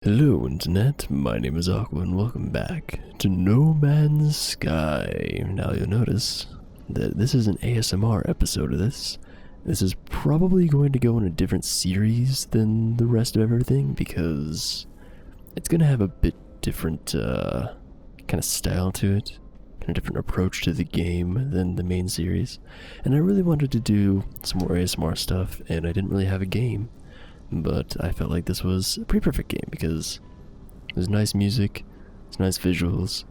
Hello Internet, my name is Aqua and welcome back to No Man's Sky. Now you'll notice that this is an ASMR episode of this. This is probably going to go in a different series than the rest of everything because it's going to have a bit different kind of style to it, kind of different approach to the game than the main series. And I really wanted to do some more ASMR stuff and I didn't really have a game. But I felt like this was a pretty perfect game because there's nice music, there's nice visuals,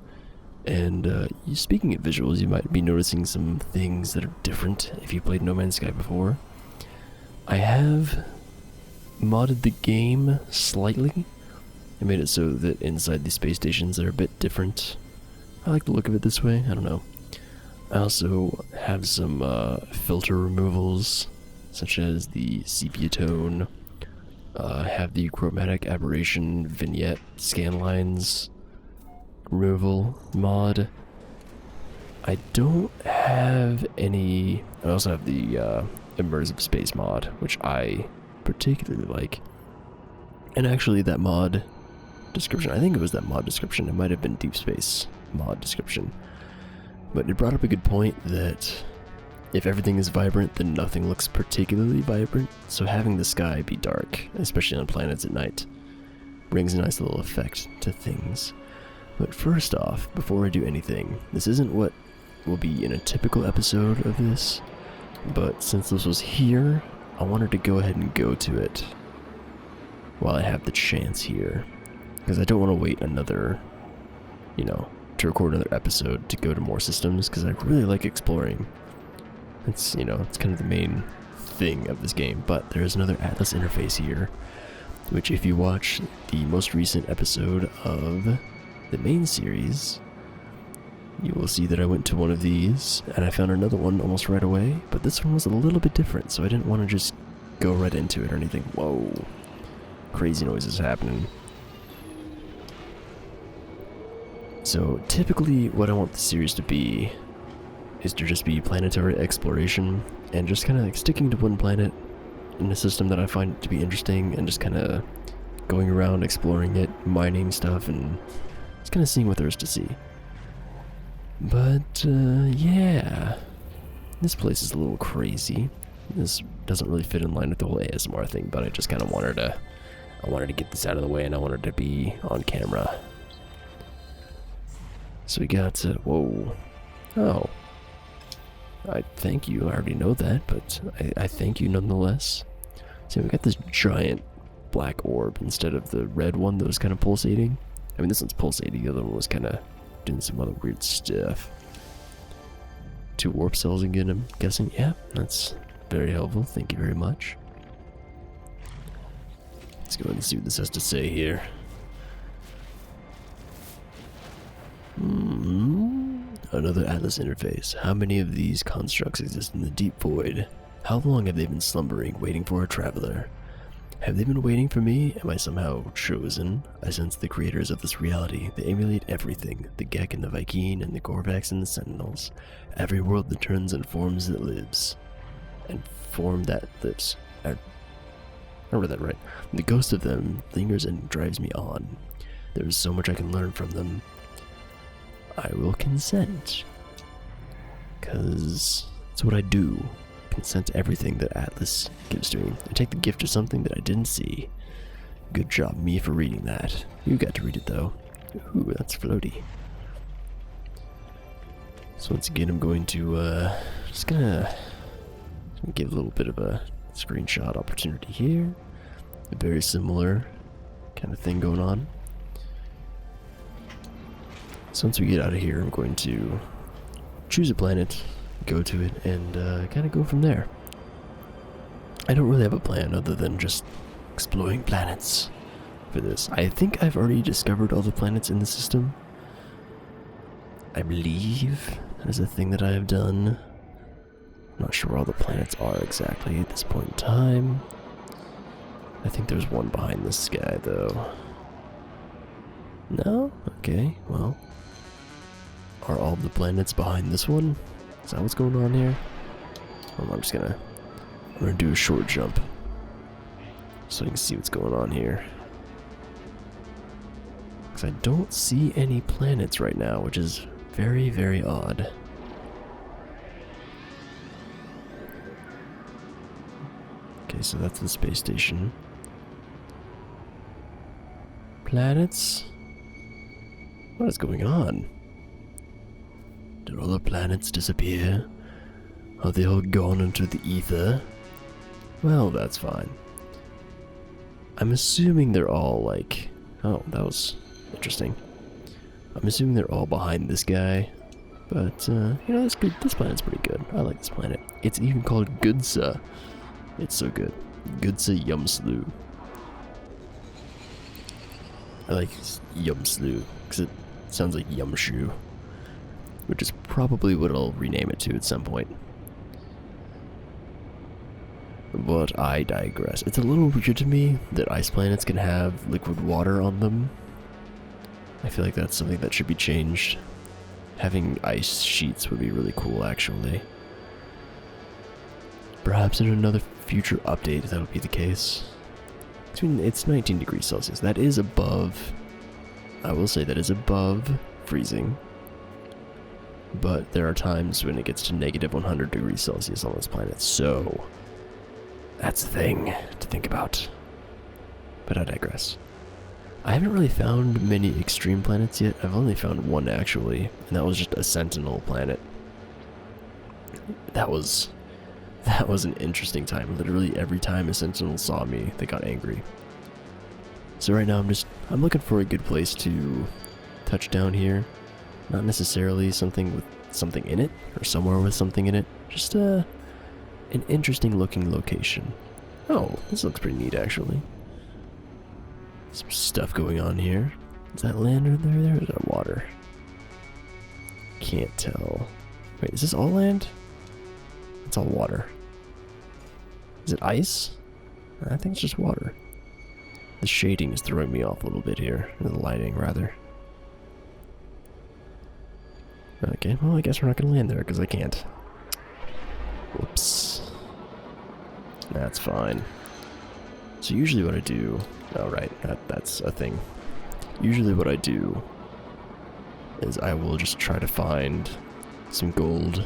and speaking of visuals, you might be noticing some things that are different if you played No Man's Sky before. I have modded the game slightly. I made it so that inside the space stations they're a bit different. I like the look of it this way, I don't know. I also have some filter removals, such as the sepia tone. Have the chromatic aberration vignette scan lines removal mod. I don't have any. I also have the immersive space mod, which I particularly like. And actually, that mod description, I think it was that mod description, it might have been Deep Space mod description. But it brought up a good point that if everything is vibrant, then nothing looks particularly vibrant, so having the sky be dark, especially on planets at night, brings a nice little effect to things. But first off, before I do anything, this isn't what will be in a typical episode of this, but since this was here, I wanted to go ahead and go to it while I have the chance here, because I don't want to wait another, to record another episode to go to more systems, because I really like exploring. It's kind of the main thing of this game, but there is another Atlas interface here, which if you watch the most recent episode of the main series, you will see that I went to one of these, and I found another one almost right away, but this one was a little bit different, so I didn't want to just go right into it or anything. Whoa, crazy noises happening. So typically what I want the series to be is to just be planetary exploration and just kind of like sticking to one planet in a system that I find to be interesting and just kind of going around exploring it, mining stuff, and just kind of seeing what there is to see. But yeah, this place is a little crazy. This doesn't really fit in line with the whole ASMR thing, but I just kind of wanted to get this out of the way and I wanted to be on camera. So we got whoa, oh. I thank you, I already know that, but I thank you nonetheless. So we got this giant black orb instead of the red one that was kind of pulsating. I mean, this one's pulsating, the other one was kind of doing some other weird stuff. 2 warp cells again, I'm guessing. Yeah, that's very helpful, thank you very much. Let's go ahead and see what this has to say here. Another Atlas interface. How many of these constructs exist in the deep void? How long have they been slumbering, waiting for a traveler? Have they been waiting for me? Am I somehow chosen? I sense the creators of this reality. They emulate everything. The Gek and the Vy'keen and the Korvax and the Sentinels. Every world that turns and forms that lives. And form that lives. I read that right. The ghost of them lingers and drives me on. There is so much I can learn from them. I will consent, because that's what I do. Consent to everything that Atlas gives to me. I take the gift of something that I didn't see. Good job me for reading that. You got to read it though. Ooh, that's floaty. So once again I'm going to just gonna give a little bit of a screenshot opportunity here. A very similar kind of thing going on. So once we get out of here, I'm going to choose a planet, go to it, and kind of go from there. I don't really have a plan other than just exploring planets for this. I think I've already discovered all the planets in the system. I believe that is a thing that I have done. I'm not sure where all the planets are exactly at this point in time. I think there's one behind this sky, though. No? Okay, well. Are all the planets behind this one? Is that what's going on here? I'm gonna do a short jump so I can see what's going on here. Because I don't see any planets right now, which is very, very odd. Okay, so that's the space station. Planets? What is going on? Did all the planets disappear? Are they all gone into the ether? Well, that's fine. I'm assuming they're all like... Oh, that was interesting. I'm assuming they're all behind this guy. But, you know, this planet's pretty good. I like this planet. It's even called Goodsa. It's so good. Goodsa Yumslu. I like Yumslu, because it sounds like Yumshu. Which is probably what I'll rename it to at some point. But I digress. It's a little weird to me that ice planets can have liquid water on them. I feel like that's something that should be changed. Having ice sheets would be really cool, actually. Perhaps in another future update that'll be the case. I mean, it's 19 degrees Celsius. That is above... I will say that is above freezing. But there are times when it gets to negative 100 degrees Celsius on this planet, so... that's the thing to think about. But I digress. I haven't really found many extreme planets yet. I've only found one, actually, and that was just a sentinel planet. That was an interesting time. Literally every time a sentinel saw me, they got angry. So right now I'm looking for a good place to touch down here. Not necessarily something with something in it, or somewhere with something in it. Just an interesting looking location. Oh, this looks pretty neat, actually. Some stuff going on here. Is that land or there? Or is that water? Can't tell. Wait, is this all land? It's all water. Is it ice? I think it's just water. The shading is throwing me off a little bit here. Or the lighting, rather. Okay, well, I guess we're not going to land there because I can't. Whoops. That's fine. So usually what I do... Oh, right, that's a thing. Usually what I do is I will just try to find some gold,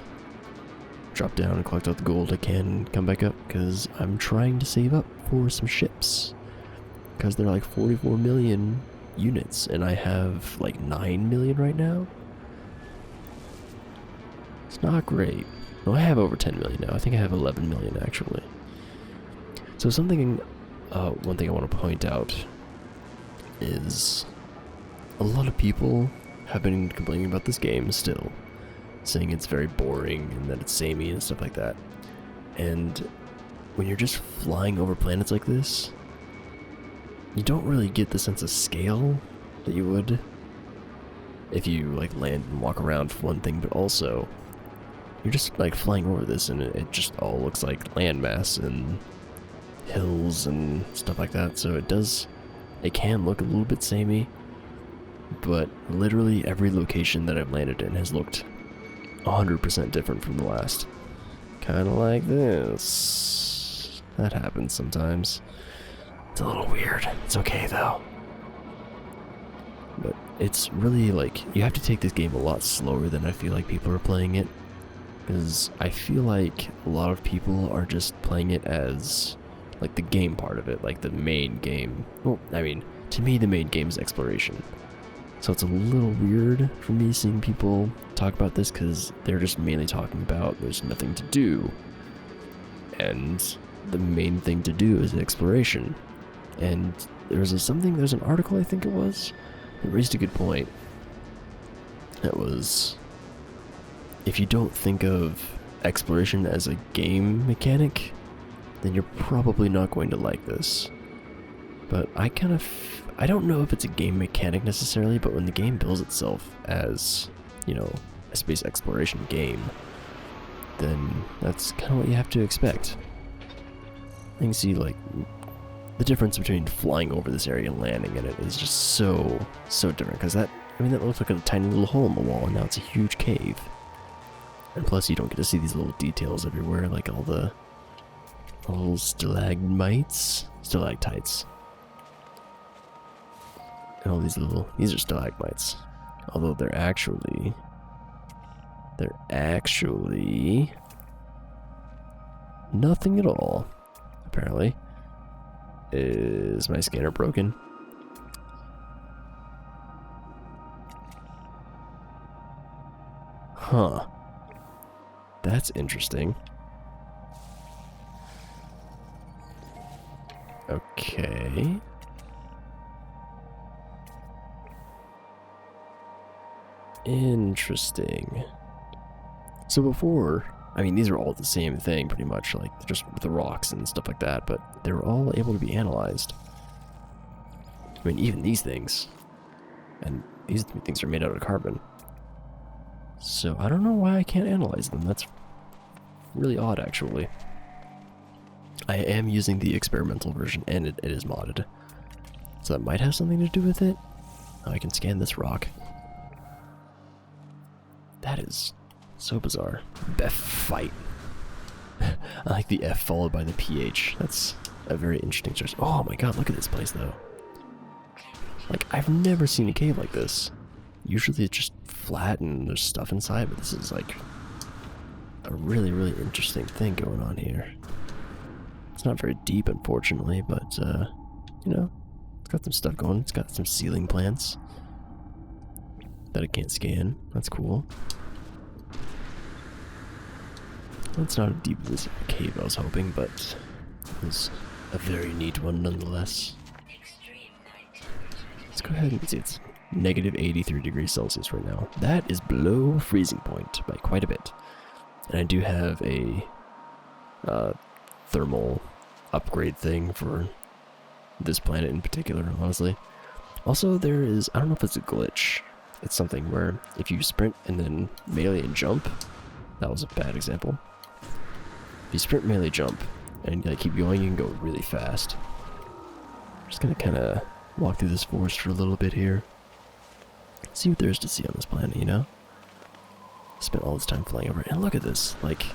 drop down and collect all the gold I can, come back up, because I'm trying to save up for some ships. Because they're like 44 million units, and I have like 9 million right now. It's not great. No, I have over 10 million now. I think I have 11 million, actually. So one thing I want to point out is a lot of people have been complaining about this game still, saying it's very boring and that it's samey and stuff like that. And when you're just flying over planets like this, you don't really get the sense of scale that you would if you like land and walk around for one thing, but also you're just like flying over this and it just all looks like landmass and hills and stuff like that. So it can look a little bit samey, but literally every location that I've landed in has looked 100% different from the last. Kind of like this. That happens sometimes. It's a little weird. It's okay though. But it's really like, you have to take this game a lot slower than I feel like people are playing it. Because I feel like a lot of people are just playing it as like the game part of it, like the main game. Well, I mean, to me the main game is exploration. So it's a little weird for me seeing people talk about this because they're just mainly talking about there's nothing to do. And the main thing to do is exploration. And there's an article I think it was, that raised a good point. That was, if you don't think of exploration as a game mechanic, then you're probably not going to like this. But I don't know if it's a game mechanic necessarily, but when the game bills itself as, you know, a space exploration game, then that's kind of what you have to expect. You can see, like, the difference between flying over this area and landing in it is just so different, because that looked like a tiny little hole in the wall, and now it's a huge cave. And plus you don't get to see these little details everywhere, like all the little stalagmites? Stalactites. And all these these are stalagmites. Although they're actually nothing at all, apparently. Is my scanner broken? Huh. That's interesting. Okay. Interesting. So before, I mean, these are all the same thing pretty much, like just with the rocks and stuff like that, but they were all able to be analyzed. I mean, even these things. And these things are made out of carbon. So I don't know why I can't analyze them. That's really odd, actually. I am using the experimental version, and it is modded. So that might have something to do with it. Oh, I can scan this rock. That is so bizarre. Bef fight. I like the F followed by the PH. That's a very interesting choice. Oh my god, look at this place, though. Like, I've never seen a cave like this. Usually it's just flat and there's stuff inside, but this is like a really, really interesting thing going on here. It's not very deep, unfortunately, but, you know, it's got some stuff going. It's got some ceiling plants that I can't scan. That's cool. It's not as deep as a cave I was hoping, but it was a very neat one nonetheless. Let's go ahead and see, it's negative 83 degrees Celsius right now. That is below freezing point by quite a bit. And I do have a thermal upgrade thing for this planet in particular, honestly. Also, there is, I don't know if it's a glitch. It's something where if you sprint and then melee and jump, that was a bad example. If you sprint, melee, jump, and like, keep going, you can go really fast. I'm just gonna kind of walk through this forest for a little bit here. See what there is to see on this planet, you know? Spent all this time flying over it, and look at this, like,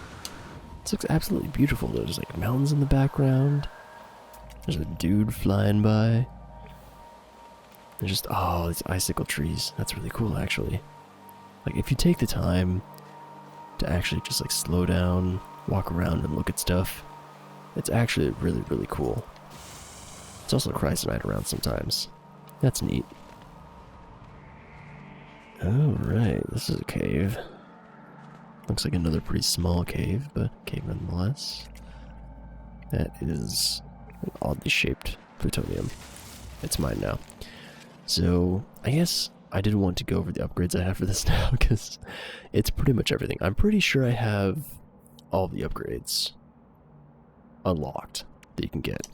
this looks absolutely beautiful. There's like mountains in the background. There's a dude flying by. There's just, oh, these icicle trees. That's really cool, actually. Like, if you take the time to actually just like slow down, walk around and look at stuff, it's actually really, really cool. It's also Chrysanite around sometimes. That's neat. Alright, this is a cave. Looks like another pretty small cave, but cave nonetheless. That is an oddly shaped plutonium. It's mine now. So, I guess I didn't want to go over the upgrades I have for this now, because it's pretty much everything. I'm pretty sure I have all the upgrades unlocked that you can get.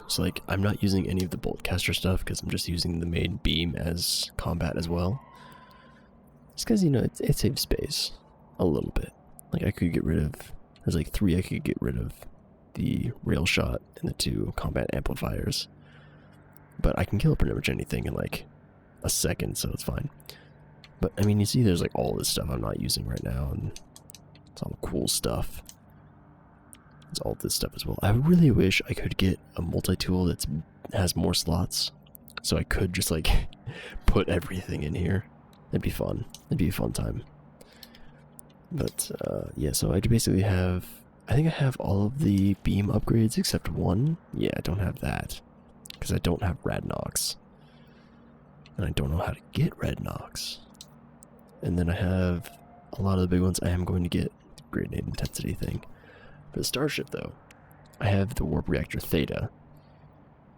So, like, I'm not using any of the boltcaster stuff, because I'm just using the main beam as combat as well. Just because, you know, it saves space a little bit. Like, I could get rid of, there's like 3 I could get rid of: the rail shot and the 2 combat amplifiers. But I can kill pretty much anything in like a second, so it's fine. But I mean, you see there's like all this stuff I'm not using right now, and it's all cool stuff. It's all this stuff as well. I really wish I could get a multi-tool that has more slots, so I could just like put everything in here. It'd be fun. It'd be a fun time. But yeah, so I basically have, I think I have all of the beam upgrades except one. Yeah, I don't have that, because I don't have Radnox. And I don't know how to get Radnox. And then I have a lot of the big ones. I am going to get the grenade intensity thing. For the starship, though, I have the warp reactor Theta,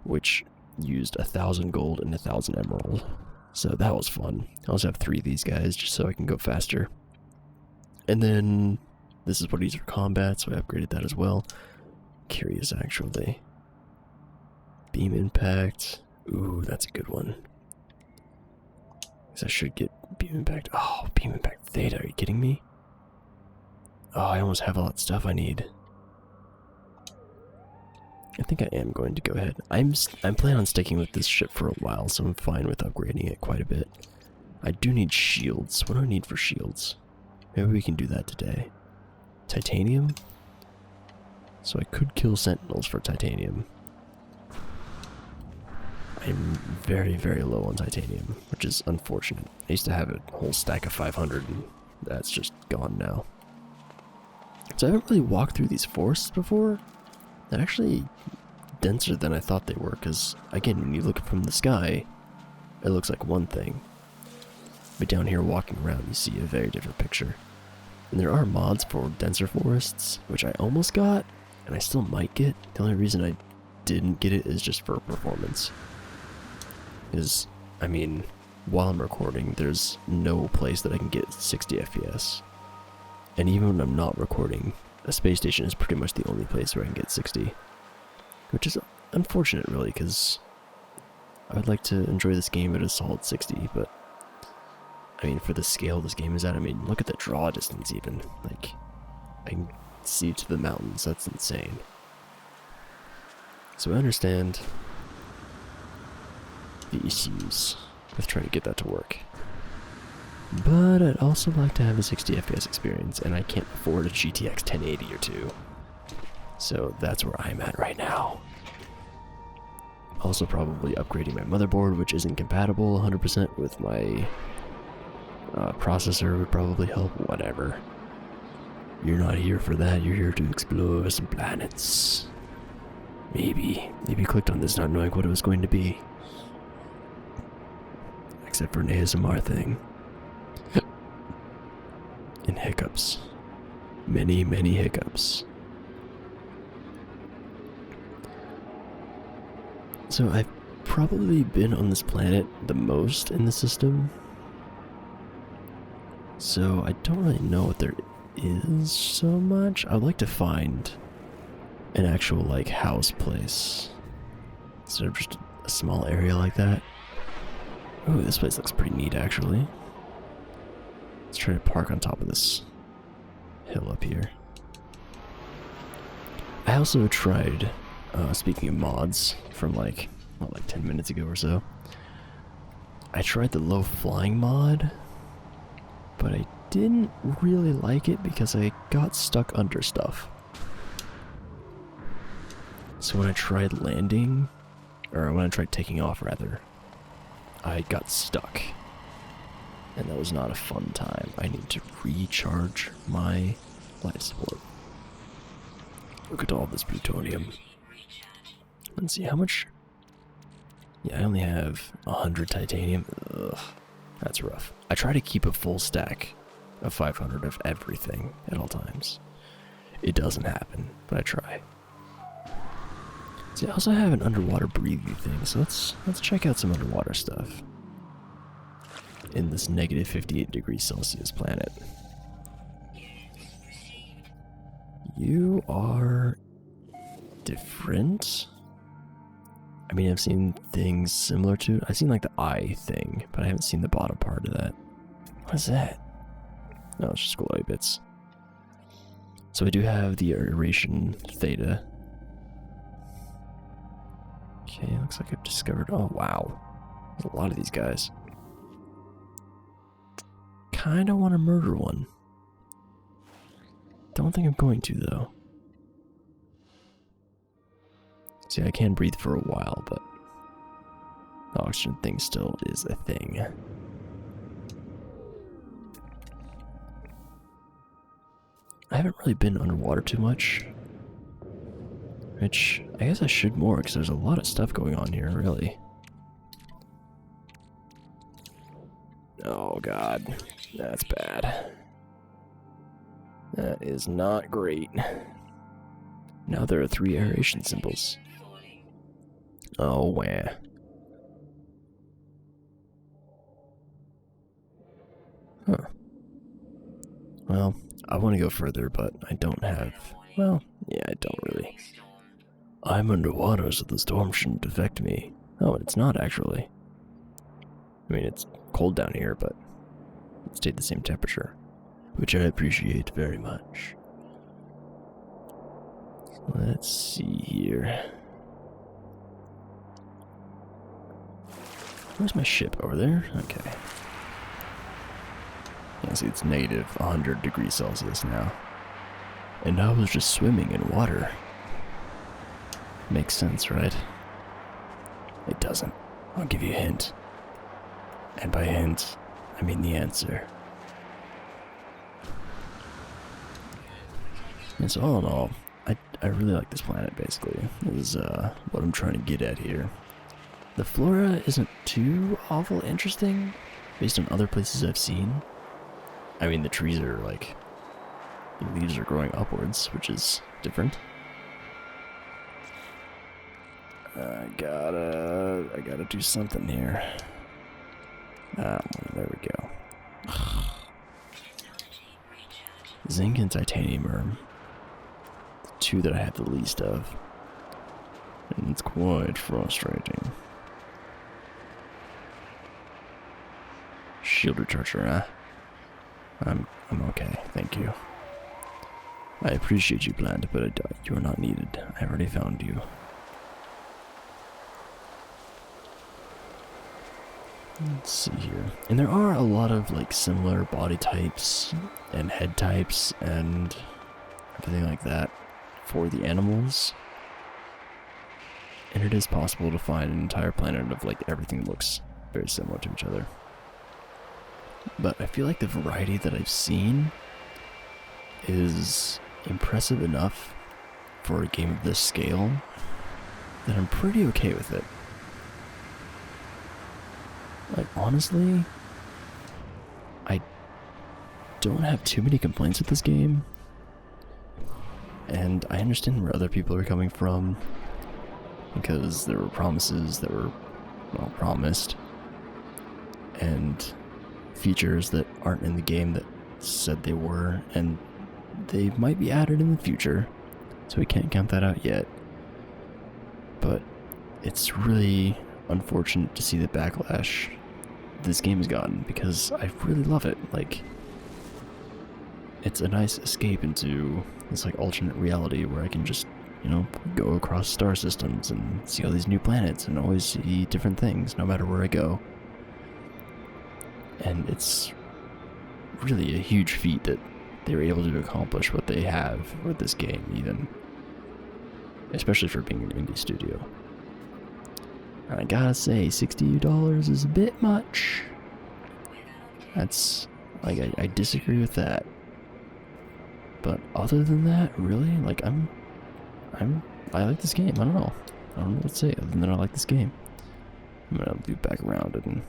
which used 1,000 gold and 1,000 emerald. So that was fun. I also have 3 of these guys just so I can go faster. And then this is what I use for combat, so I upgraded that as well. Curious, actually. Beam impact. Ooh, that's a good one. Guess I should get beam impact. Oh, beam impact Theta. Are you kidding me? Oh, I almost have a lot of stuff I need. I think I am going to go ahead. I'm planning on sticking with this ship for a while, so I'm fine with upgrading it quite a bit. I do need shields. What do I need for shields? Maybe we can do that today. Titanium? So I could kill sentinels for titanium. I I'm very, very low on titanium, which is unfortunate. I used to have a whole stack of 500, and that's just gone now. So I haven't really walked through these forests before. They're actually denser than I thought they were, because, again, when you look from the sky, it looks like one thing. But down here walking around, you see a very different picture. And there are mods for denser forests, which I almost got, and I still might get. The only reason I didn't get it is just for performance. Is, I mean, while I'm recording, there's no place that I can get 60 FPS. And even when I'm not recording, a space station is pretty much the only place where I can get 60. Which is unfortunate, really, because I would like to enjoy this game at a solid 60, but I mean, for the scale this game is at, I mean, look at the draw distance even. Like, I can see to the mountains, that's insane. So I understand the issues with trying to get that to work. But I'd also like to have a 60 FPS experience, and I can't afford a GTX 1080 or two. So that's where I'm at right now. Also probably upgrading my motherboard, which isn't compatible 100% with my processor would probably help, whatever. You're not here for that, you're here to explore some planets. Maybe you clicked on this not knowing what it was going to be. Except for an ASMR thing. And hiccups. Many, many hiccups. So I've probably been on this planet the most in the system. So I don't really know what there is so much. I'd like to find an actual, like, house place instead of just a small area like that. Oh, this place looks pretty neat, actually. Let's try to park on top of this hill up here. I also tried, speaking of mods, from like 10 minutes ago or so, I tried the low flying mod, but I didn't really like it because I got stuck under stuff. So when I tried landing, or when I tried taking off rather, I got stuck. And that was not a fun time. I need to recharge my life support. Look at all this plutonium. Let's see, how much? Yeah, I only have 100 titanium. Ugh, that's rough. I try to keep a full stack of 500 of everything at all times. It doesn't happen, but I try. See, I also have an underwater breathing thing, so let's check out some underwater stuff. In this negative 58 degrees Celsius planet. You are different? I mean, I've seen things similar to... I've seen like the eye thing, but I haven't seen the bottom part of that. What is that? No, it's just glowy bits. So I do have the aeration theta. Okay, looks like I've discovered... Oh, wow. There's a lot of these guys. Kinda want to murder one. Don't think I'm going to, though. See, I can breathe for a while, but the oxygen thing still is a thing. I haven't really been underwater too much, which I guess I should more, because there's a lot of stuff going on here, really. Oh god, that's bad. That is not great. Now there are 3 aeration symbols. Oh, wah. Huh. Well, I want to go further, but I don't have... Well, yeah, I don't really. I'm underwater, so the storm shouldn't affect me. Oh, it's not, actually. I mean, it's cold down here, but it stayed the same temperature, which I appreciate very much. Let's see here. Where's my ship? Over there? Okay. Yeah, see, it's negative 100 degrees Celsius now. And I was just swimming in water. Makes sense, right? It doesn't. I'll give you a hint. And by hint, I mean the answer. And so all in all, I really like this planet, basically. This is what I'm trying to get at here. The flora isn't too awful interesting, based on other places I've seen. I mean, the trees are like, the leaves are growing upwards, which is different. I gotta do something here. There we go. Zinc and titanium are the two that I have the least of. And it's quite frustrating. Shield recharger, huh? I'm okay, thank you. I appreciate you, plant, but you are not needed. I already found you. Let's see here. And there are a lot of like similar body types and head types and everything like that for the animals. And it is possible to find an entire planet of like everything that looks very similar to each other. But I feel like the variety that I've seen is impressive enough for a game of this scale that I'm pretty okay with it. Like, honestly, I don't have too many complaints with this game. And I understand where other people are coming from, because there were promises that were, well, promised, and features that aren't in the game that said they were, and they might be added in the future, so we can't count that out yet. But it's really unfortunate to see the backlash this game has gotten, because I really love it. Like, it's a nice escape into this like alternate reality where I can just, you know, go across star systems and see all these new planets and always see different things no matter where I go. And it's really a huge feat that they were able to accomplish what they have with this game, even. Especially for being an indie studio. And I gotta say, $60 is a bit much. That's, like, I disagree with that. But other than that, really, like, I like this game. I don't know what to say other than I like this game. I'm gonna loop back around and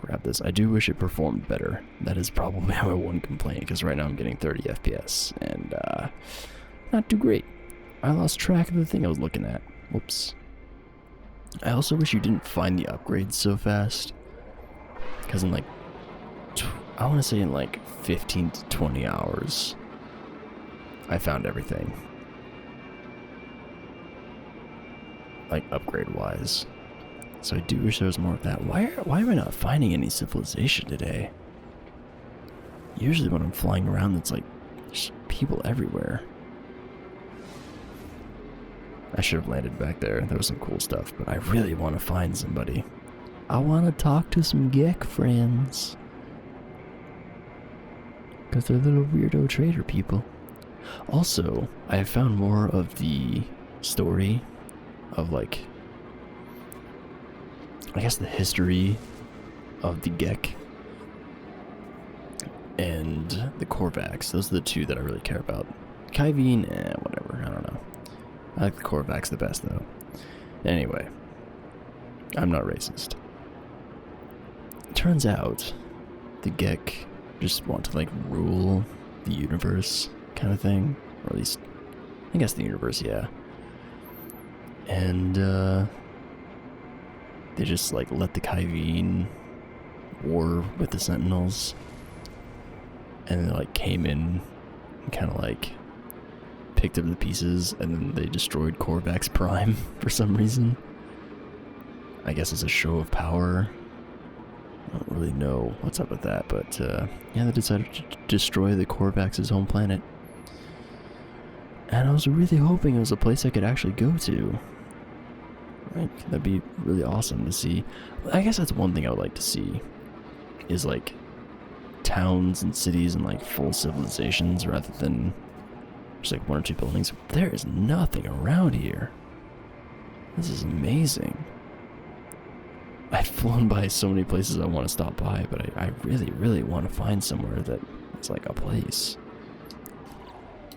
grab this. I do wish it performed better. That is probably my one complaint, because right now I'm getting 30 FPS, and, not too great. I lost track of the thing I was looking at. Whoops. I also wish you didn't find the upgrades so fast, because in like, I want to say in like 15 to 20 hours, I found everything. Like, upgrade-wise. So I do wish there was more of that. Why am I not finding any civilization today? Usually when I'm flying around, it's like, there's people everywhere. I should have landed back there. There was some cool stuff, but I really want to find somebody. I want to talk to some Gek friends. Because they're little weirdo trader people. Also, I have found more of the story of, like, I guess the history of the Gek and the Korvax. Those are the two that I really care about. Kyveen, whatever, I don't know. I like the Korvax the best, though. Anyway, I'm not racist. It turns out the Gek just want to, like, rule the universe kind of thing. Or at least, I guess the universe, yeah. And, they just, like, let the Kyveen war with the Sentinels. And they, like, came in and kind of, like, picked up the pieces, and then they destroyed Korvax Prime for some reason. I guess it's a show of power. I don't really know what's up with that, but yeah, they decided to destroy the Korvax's home planet. And I was really hoping it was a place I could actually go to. Right? That'd be really awesome to see. I guess that's one thing I would like to see, is like towns and cities and like full civilizations rather than just like one or two buildings. There is nothing around here. This is amazing. I've flown by so many places I want to stop by, but I really, really want to find somewhere that it's like a place.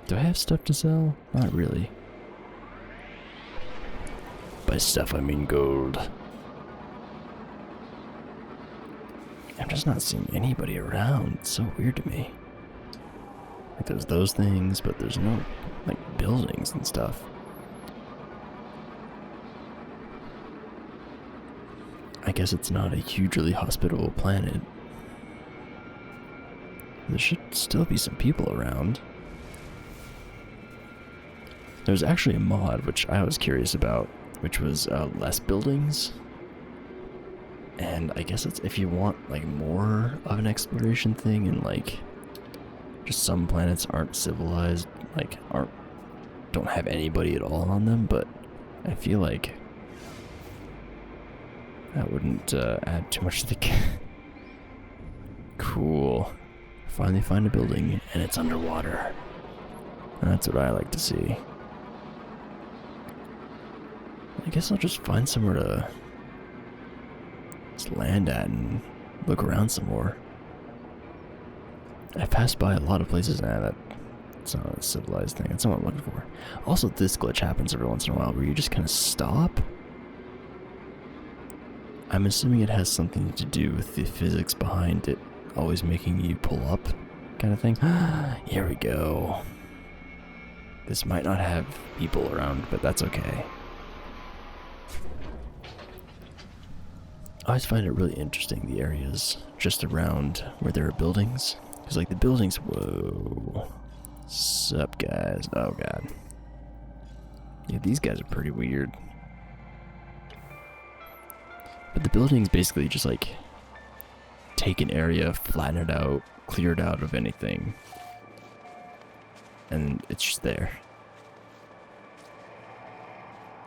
Do I have stuff to sell? Not really. By stuff, I mean gold. I'm just not seeing anybody around. It's so weird to me. Like, there's those things, but there's no, like, buildings and stuff. I guess it's not a hugely hospitable planet. There should still be some people around. There's actually a mod, which I was curious about, which was less buildings. And I guess it's if you want, like, more of an exploration thing, and, like, just some planets aren't civilized, like, don't have anybody at all on them, but I feel like that wouldn't add too much to the Cool. Finally find a building, and it's underwater. That's what I like to see. I guess I'll just find somewhere to just land at and look around some more. I passed by a lot of places now that's not a civilized thing. That's not what I'm looking for. Also, this glitch happens every once in a while where you just kind of stop. I'm assuming it has something to do with the physics behind it always making you pull up, kind of thing. Here we go. This might not have people around, but that's okay. I always find it really interesting, the areas just around where there are buildings. Because, like, the buildings, whoa. Sup, guys? Oh, God. Yeah, these guys are pretty weird. But the buildings basically just, like, take an area, flatten it out, clear it out of anything. And it's just there.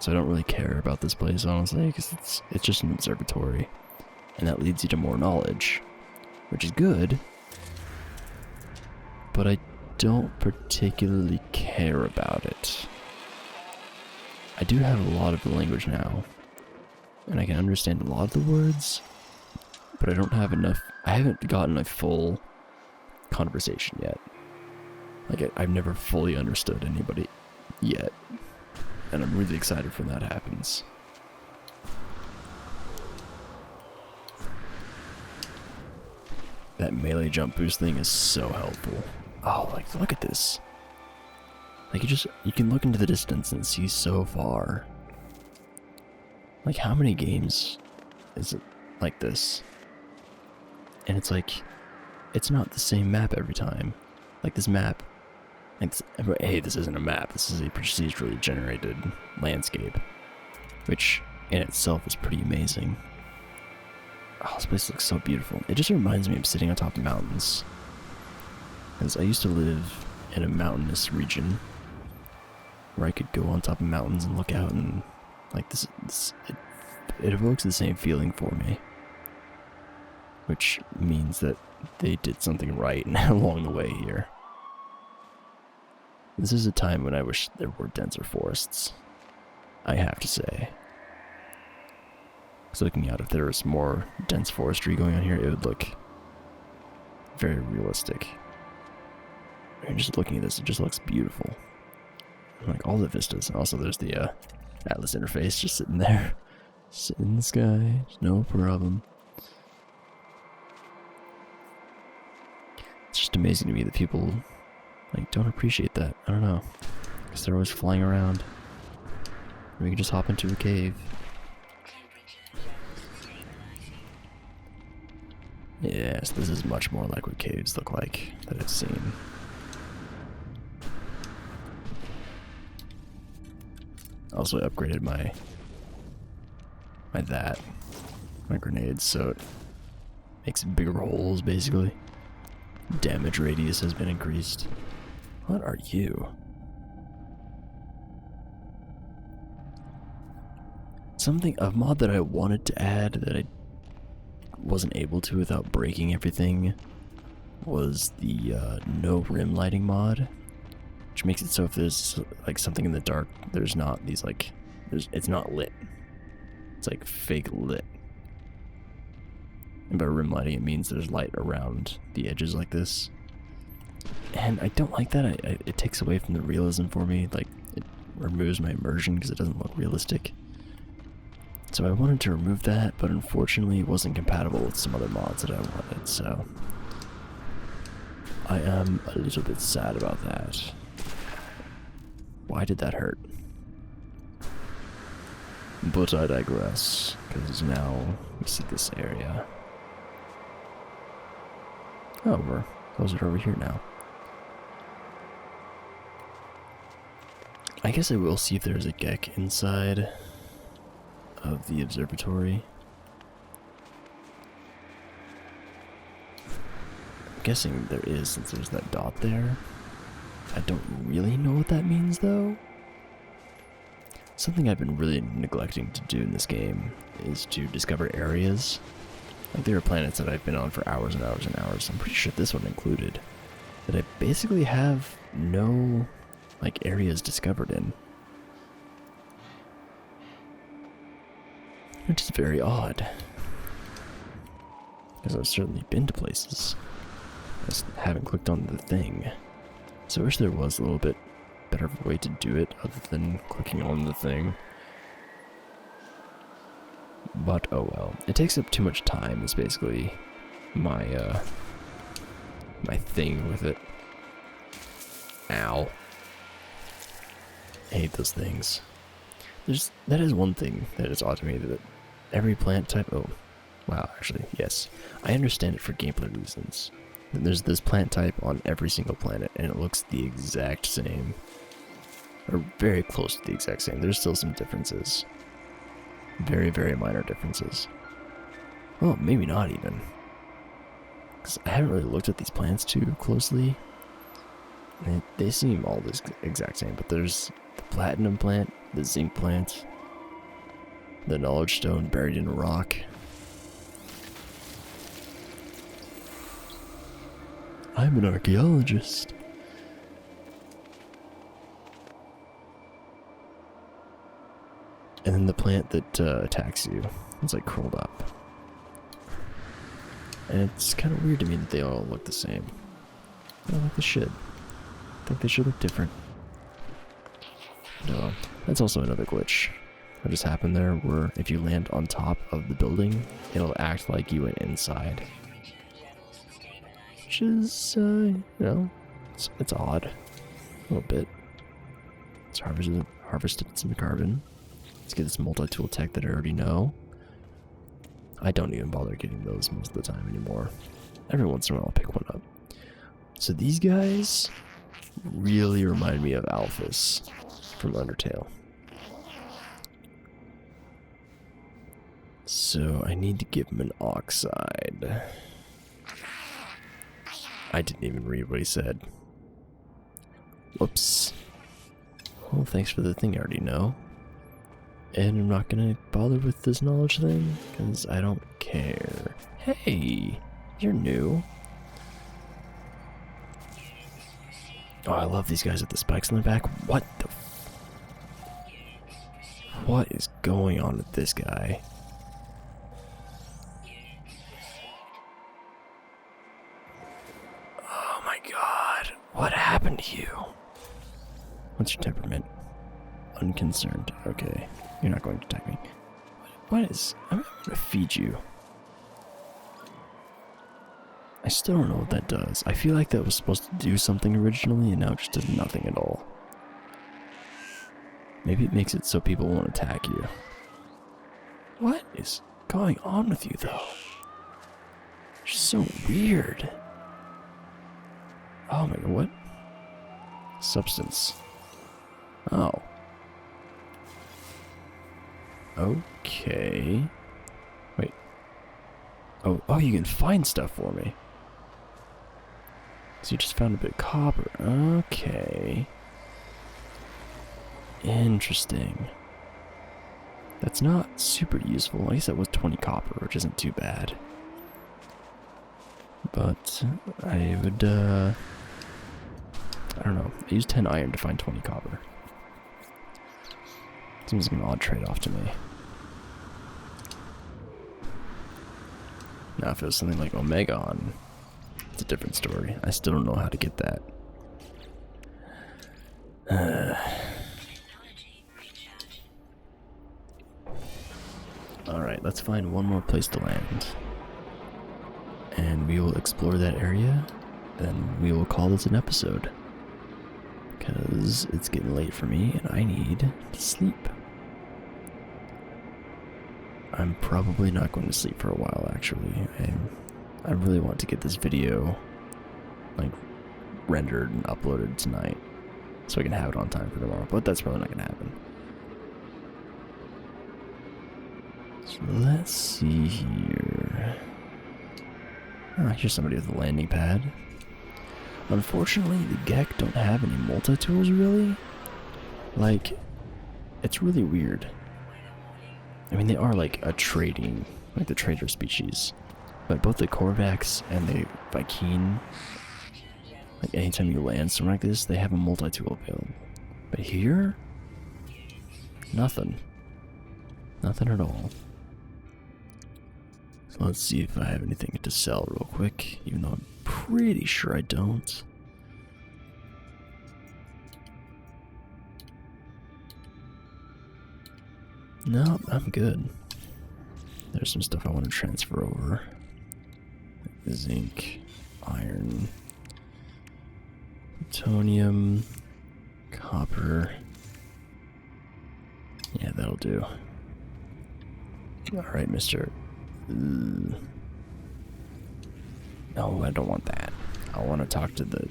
So I don't really care about this place, honestly, because it's just an observatory. And that leads you to more knowledge, which is good. But I don't particularly care about it. I do have a lot of the language now, and I can understand a lot of the words, but I don't have enough. I haven't gotten a full conversation yet. Like, I've never fully understood anybody yet, and I'm really excited when that happens. That melee jump boost thing is so helpful. Oh, like, look at this. Like, you can look into the distance and see so far. Like, how many games is it like this? And it's like, it's not the same map every time. Like, this map, like, hey, this isn't a map, this is a procedurally generated landscape, which in itself is pretty amazing. Oh, this place looks so beautiful. It just reminds me of sitting on top of mountains. Because I used to live in a mountainous region where I could go on top of mountains and look out, and like it evokes the same feeling for me. Which means that they did something right along the way here. This is a time when I wish there were denser forests, I have to say. So looking out, if there was more dense forestry going on here, it would look very realistic. And just looking at this, it just looks beautiful. Like all the vistas. Also, there's the Atlas interface just sitting there. Sitting in the sky, no problem. It's just amazing to me that people like don't appreciate that. I don't know. Because they're always flying around. We can just hop into a cave. Yes, this is much more like what caves look like that I've seen. Also, I upgraded my grenades, so it makes bigger holes, basically. Damage radius has been increased. What are you? A mod that I wanted to add that I wasn't able to without breaking everything was the no rim lighting mod, which makes it so if there's like something in the dark, there's not these like, it's not lit. It's like fake lit. And by rim lighting, it means there's light around the edges like this. And I don't like that. It takes away from the realism for me. Like, it removes my immersion because it doesn't look realistic. So I wanted to remove that, but unfortunately it wasn't compatible with some other mods that I wanted, so I am a little bit sad about that. Why did that hurt? But I digress, because now we see this area. Oh, we're closer over here now. I guess I will see if there's a Gek inside of the observatory. I'm guessing there is, since there's that dot there. I don't really know what that means though. Something I've been really neglecting to do in this game is to discover areas. Like, there are planets that I've been on for hours and hours and hours, I'm pretty sure this one included, that I basically have no, like, areas discovered in. Which is very odd. Because I've certainly been to places. I just haven't clicked on the thing. So I wish there was a little bit better way to do it other than clicking on the thing. But oh well. It takes up too much time is basically my my thing with it. Ow. I hate those things. That is one thing that is odd to me, that every plant type, oh, wow, actually, yes. I understand it for gameplay reasons. There's this plant type on every single planet, and it looks the exact same. Or very close to the exact same. There's still some differences. Very, very minor differences. Well, maybe not even. Because I haven't really looked at these plants too closely. They seem all the exact same, but there's the platinum plant, the zinc plant, the knowledge stone buried in a rock. I'm an archaeologist. And then the plant that attacks you is like curled up. And it's kind of weird to me that they all look the same. I don't think they should. I think they should look different. No, that's also another glitch that just happened there, where if you land on top of the building, it'll act like you went inside. Which is, you know, it's odd. A little bit. Let's harvested some carbon. Let's get this multi-tool tech that I already know. I don't even bother getting those most of the time anymore. Every once in a while I'll pick one up. So these guys really remind me of Alphys from Undertale. So I need to give him an oxide. I didn't even read what he said. Whoops. Well, thanks for the thing I already know. And I'm not gonna bother with this knowledge thing, because I don't care. Hey, you're new. Oh, I love these guys with the spikes on their back. What the what is going on with this guy? Oh my god, what happened to you? What's your temperament? Unconcerned. Okay, you're not going to attack me. What is... I'm gonna feed you. I still don't know what that does. I feel like that was supposed to do something originally, and now it just does nothing at all. Maybe it makes it so people won't attack you. What is going on with you, though? You're so weird. Oh my god, what? Substance. Oh. Okay. Wait. Oh, you can find stuff for me. So you just found a bit of copper. Okay. Interesting. That's not super useful. I guess that was 20 copper, which isn't too bad. But I would, I don't know. I used 10 iron to find 20 copper. Seems like an odd trade-off to me. Now if it was something like Omegon, it's a different story. I still don't know how to get that. Alright, let's find one more place to land. And we will explore that area, and we will call this an episode. Because it's getting late for me, and I need to sleep. I'm probably not going to sleep for a while, actually. I really want to get this video, like, rendered and uploaded tonight, so I can have it on time for tomorrow, but that's probably not going to happen. So let's see here. Oh, here's somebody with a landing pad. Unfortunately, the Gek don't have any multi-tools, really. Like, it's really weird. I mean, they are like a trading, like the trader species. But both the Korvax and the Viking, like anytime you land somewhere like this, they have a multi-tool available. But here, nothing. Nothing at all. So let's see if I have anything to sell real quick, even though I'm pretty sure I don't. No, I'm good. There's some stuff I want to transfer over. Zinc, iron, plutonium, copper. Yeah, that'll do. Alright, mister. No, I don't want that. I want to talk to the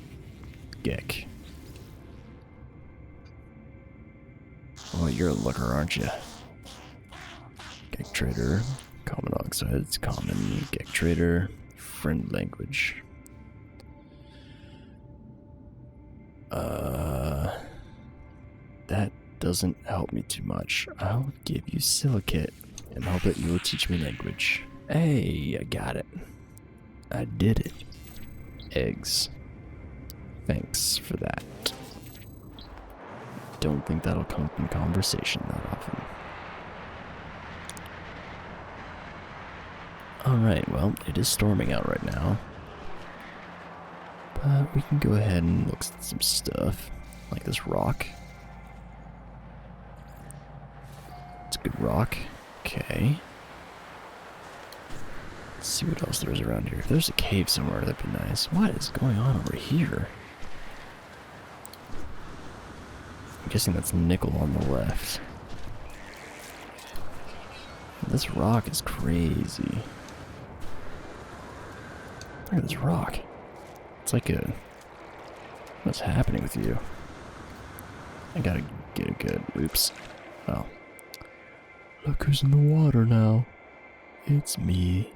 Gek. Oh, you're a looker, aren't you? Gek trader, common oxides, common, Gek trader, friend language. That doesn't help me too much. I'll give you silicate and hope that you will teach me language. Hey, I got it. I did it. Eggs. Thanks for that. Don't think that'll come up in conversation that often. Alright, well, it is storming out right now. But we can go ahead and look at some stuff. Like this rock. It's a good rock. Okay. Let's see what else there is around here. If there's a cave somewhere, that'd be nice. What is going on over here? I'm guessing that's nickel on the left. This rock is crazy. Look at this rock. It's like a... What's happening with you? I gotta get a good... Oops. Oh. Look who's in the water now. It's me.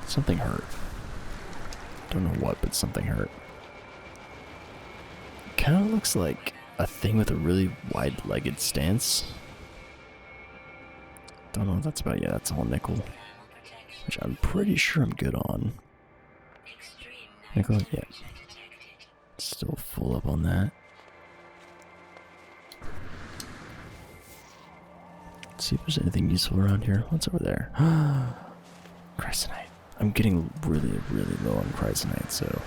Something hurt. Don't know what, but something hurt. Kinda looks like a thing with a really wide-legged stance. Don't know what that's about. Yeah, that's all nickel. Which I'm pretty sure I'm good on. Nickel, yeah. Still full up on that. Let's see if there's anything useful around here. What's over there? Chrysonite. I'm getting really, really low on chrysonite, so...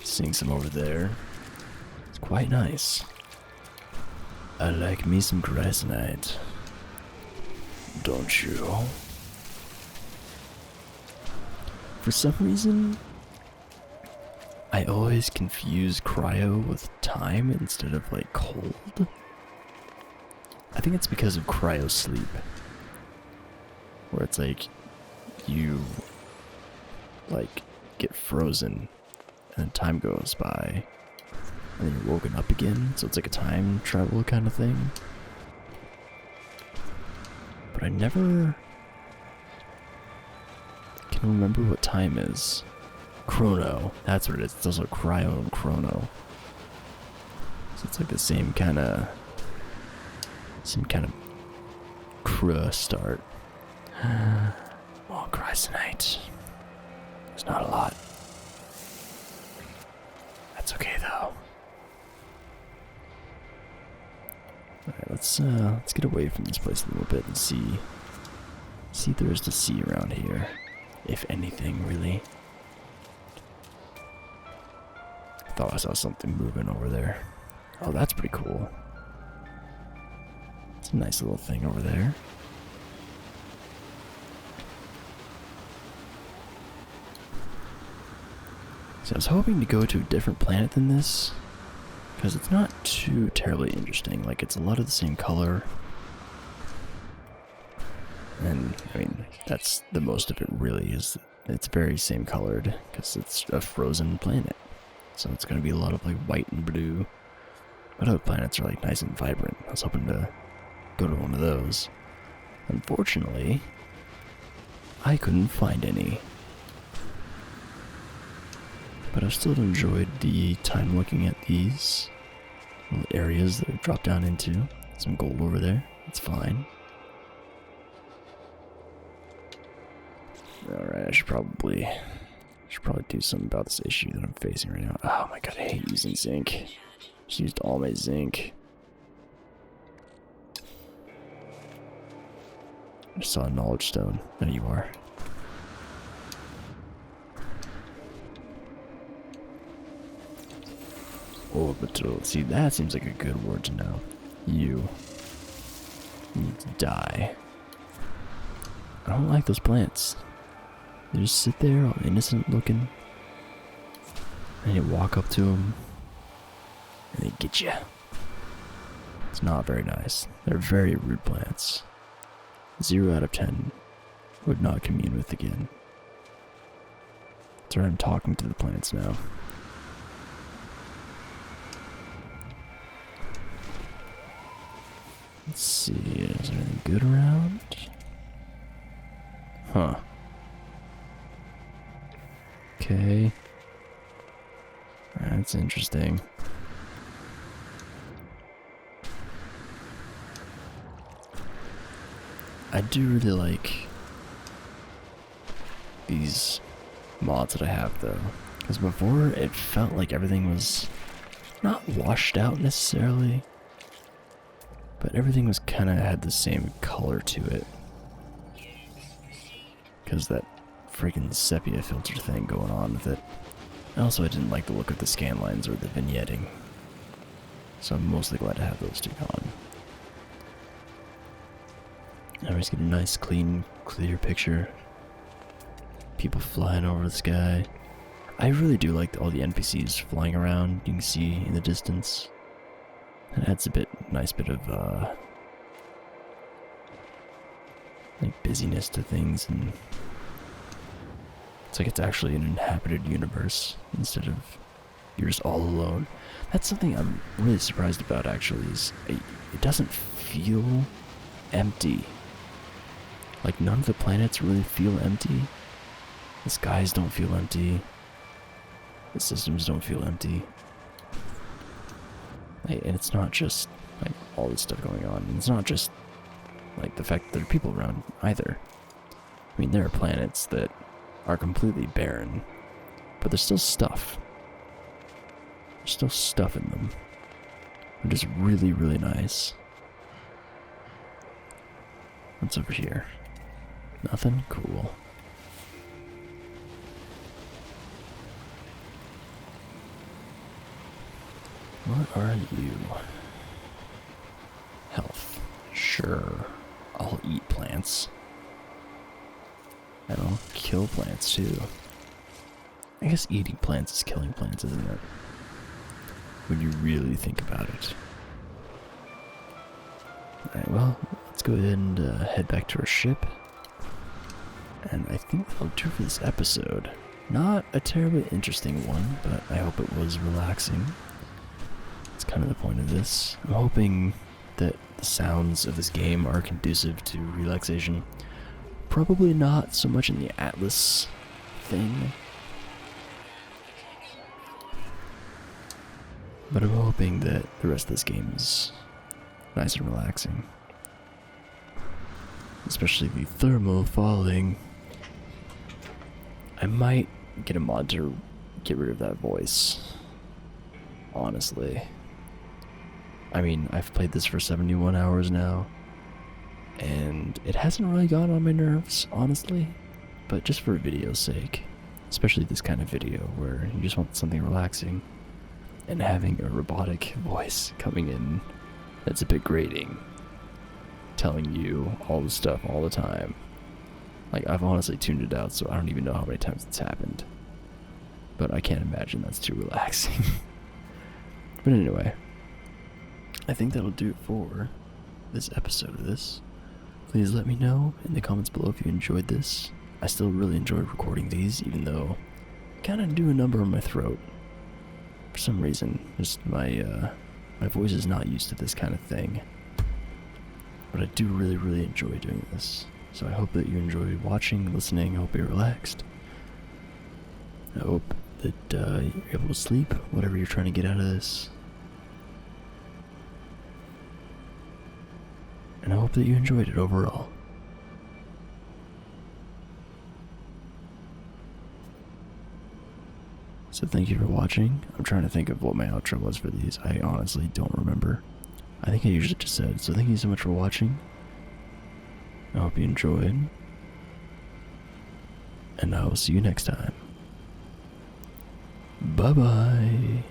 Seeing some over there. It's quite nice. I like me some chrysonite. Don't you? For some reason, I always confuse cryo with time instead of like cold. I think it's because of cryo sleep. Where it's like, you like get frozen and then time goes by and then you're woken up again, so it's like a time travel kind of thing. But I never can remember what time is. Chrono, that's what it is. It's also cryo and chrono. So it's like the same kind of start. Oh, chrysonite. There's not a lot. That's okay though. Alright, let's get away from this place a little bit and see if there is to see around here. If anything, really. I thought I saw something moving over there. Oh, that's pretty cool. It's a nice little thing over there. So I was hoping to go to a different planet than this, because it's not too terribly interesting. Like, it's a lot of the same color. And, I mean, that's the most of it really, is it's very same colored, because it's a frozen planet. So it's going to be a lot of, like, white and blue. But other planets are, like, nice and vibrant. I was hoping to go to one of those. Unfortunately, I couldn't find any. But I've still enjoyed the time looking at these little areas that I've dropped down into. Some gold over there. It's fine. Alright, I should probably do something about this issue that I'm facing right now. Oh my god, I hate using zinc. Just used all my zinc. I just saw a knowledge stone. There you are. Oh, but see, that seems like a good word to know. You need to die. I don't like those plants. They just sit there all innocent looking. And you walk up to them. And they get you. It's not very nice. They're very rude plants. 0 out of 10 would not commune with again. That's right, I'm talking to the plants now. Let's see, is there anything good around? Huh. Okay. That's interesting. I do really like these mods that I have though, because before it felt like everything was not washed out necessarily, but everything was kind of had the same color to it, because that freaking sepia filter thing going on with it. Also, I didn't like the look of the scan lines or the vignetting, so I'm mostly glad to have those two gone. I just get a nice, clean, clear picture. People flying over the sky. I really do like all the NPCs flying around. You can see in the distance. It adds a nice bit of like busyness to things, and it's like it's actually an inhabited universe instead of you're just all alone. That's something I'm really surprised about. Actually, is it doesn't feel empty. Like, none of the planets really feel empty. The skies don't feel empty. The systems don't feel empty. Like, and it's not just, like, all this stuff going on. And it's not just, like, the fact that there are people around, either. I mean, there are planets that are completely barren. But there's still stuff. There's still stuff in them. Which is really, really nice. What's over here? Nothing? Cool. What are you? Health. Sure. I'll eat plants. And I'll kill plants too. I guess eating plants is killing plants, isn't it? When you really think about it. Alright, well, let's go ahead and head back to our ship. And I think that'll do for this episode. Not a terribly interesting one, but I hope it was relaxing. That's kind of the point of this. I'm hoping that the sounds of this game are conducive to relaxation. Probably not so much in the Atlas thing. But I'm hoping that the rest of this game is nice and relaxing. Especially the thermal falling. I might get a mod to get rid of that voice. Honestly. I mean, I've played this for 71 hours now, and it hasn't really got on my nerves, honestly, but just for video's sake, especially this kind of video where you just want something relaxing, and having a robotic voice coming in that's a bit grating, telling you all the stuff all the time. Like, I've honestly tuned it out, so I don't even know how many times it's happened. But I can't imagine that's too relaxing. But anyway, I think that'll do it for this episode of this. Please let me know in the comments below if you enjoyed this. I still really enjoy recording these, even though I kind of do a number on my throat. For some reason, just my voice is not used to this kind of thing. But I do really enjoy doing this. So I hope that you enjoyed watching, listening. I hope you're relaxed. I hope that you're able to sleep, whatever you're trying to get out of this. And I hope that you enjoyed it overall. So thank you for watching. I'm trying to think of what my outro was for these. I honestly don't remember. I think I usually just said, so thank you so much for watching. I hope you enjoyed. And I will see you next time. Bye-bye.